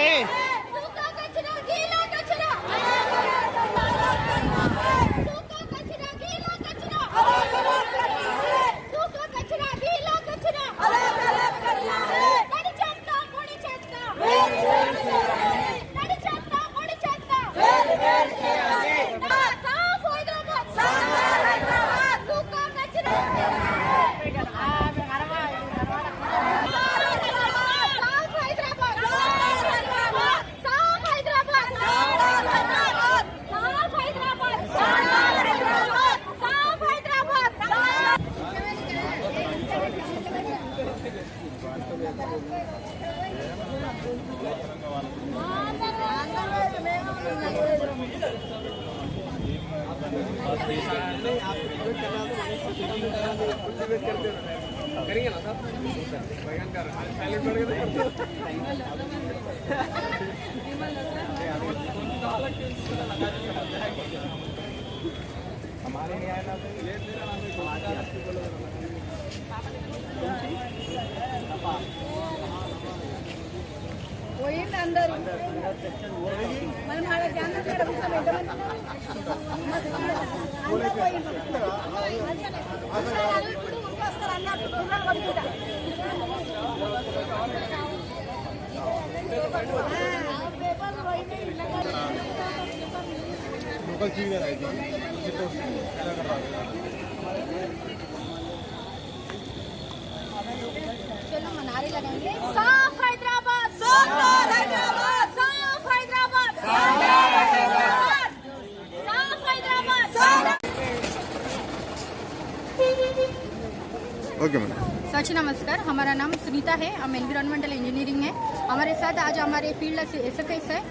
नहीं। सूखा कचरा, गीला कचरा, सूखा कचरा, गीला कचरा, सूखा कचरा, गीला कचरा, तड़ी చెత్త, పొడి చెత్త, తడి చెత్త, పొడి చెత్త, साफ हैदराबाद, सूखा कचरा, साफ हैदराबाद, साफ हैदराबाद, साफ हैदराबाद, साफ करेंगे ना साहब, बैगन का साइलेंट पड़ गया। हमारे नहीं आया ना పోయింది అందరూ మనం ఆడ జానర్ కూడా ఇప్పుడు వస్తారు అన్నట్టు लोकल चीज़ है चलो मनारे लगाएंगे। साफ हैदराबाद, साफ हैदराबाद, साफ हैदराबाद, साफ हैदराबाद। Okay ma'am. सच नमस्कार, हमारा नाम सुनीता है, हम एनवायरमेंटल इंजीनियरिंग है। हमारे साथ आज हमारे फील्ड एसएफएस है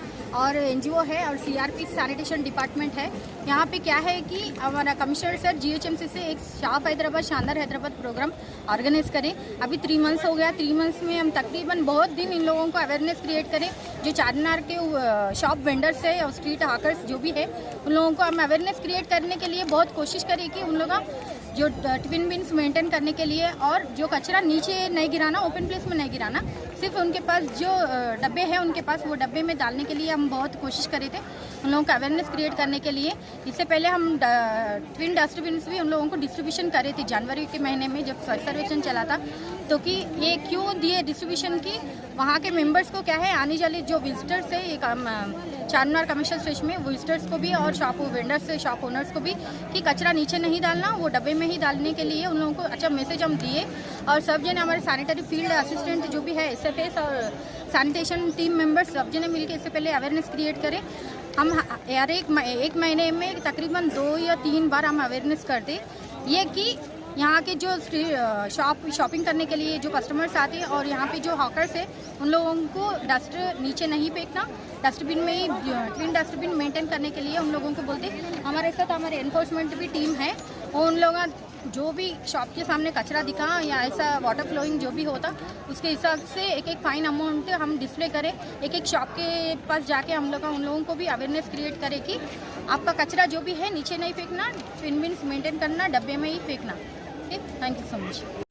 और एनजीओ है और सीआरपी सैनिटेशन डिपार्टमेंट है। यहाँ पे क्या है कि हमारा कमिश्नर सर जीएचएमसी से एक साफ हैदराबाद शानदार हैदराबाद प्रोग्राम ऑर्गेनाइज करें। अभी 3 मंथ्स हो गया, 3 मंथ्स में हम तकरीबन बहुत दिन इन लोगों को अवेयरनेस क्रिएट करें। जो चारमीनार के शॉप वेंडर्स है और स्ट्रीट हाकर्स जो भी है, उन लोगों को हम अवेयरनेस क्रिएट करने के लिए बहुत कोशिश करें कि उन लोग जो ट्विन बिन्स मेंटेन करने के लिए और जो कचरा नीचे नहीं गिराना, ओपन प्लेस में नहीं गिराना, सिर्फ उनके पास जो डब्बे हैं उनके पास वो डब्बे में डालने के लिए हम बहुत कोशिश करे थे उन लोगों को अवेयरनेस क्रिएट करने के लिए। इससे पहले हम ट्विन डस्टबिन्स भी उन लोगों को डिस्ट्रीब्यूशन करे थे जनवरी के महीने में जब स्वच्छ सर्वेक्षण चला था। तो कि ये क्यों दिए डिस्ट्रीब्यूशन की, वहाँ के मेंबर्स को क्या है, आने वाले जो विजिटर्स है एक चारमीनार कमर्शियल स्टेशन में विजिटर्स को भी और शॉप वेंडर्स शॉप ओनर्स को भी कि कचरा नीचे नहीं डालना, वो डब्बे में ही डालने के लिए उन लोगों को अच्छा मैसेज हम दिए। और सब जने हमारे सैनिटरी फील्ड असिस्टेंट जो भी है एसएफएस और सैनिटेशन टीम मेंबर्स सब जने मिलकर इससे पहले अवेयरनेस क्रिएट करें। हम यार एक महीने में तकरीबन 2 या 3 बार हम अवेयरनेस करते ये कि यहाँ के जो शॉपिंग करने के लिए जो कस्टमर्स आते हैं और यहाँ पे जो हॉकर्स है उन लोगों को डस्ट नीचे नहीं फेंकना, डस्टबिन में ही क्लीन डस्टबिन मेंटेन करने के लिए उन लोगों को बोलते। हमारे साथ हमारे एनफोर्समेंट भी टीम है, उन लोग जो भी शॉप के सामने कचरा दिखा या ऐसा वाटर फ्लोइंग जो भी होता उसके हिसाब से एक फाइन अमाउंट हम डिस्प्ले करें। एक शॉप के पास जाके हम लोग उन लोगों को भी अवेयरनेस क्रिएट करें कि आपका कचरा जो भी है नीचे नहीं फेंकना, ट्विन बिन्स मेंटेन करना, डब्बे में ही फेंकना। ठीक, थैंक यू सो मच।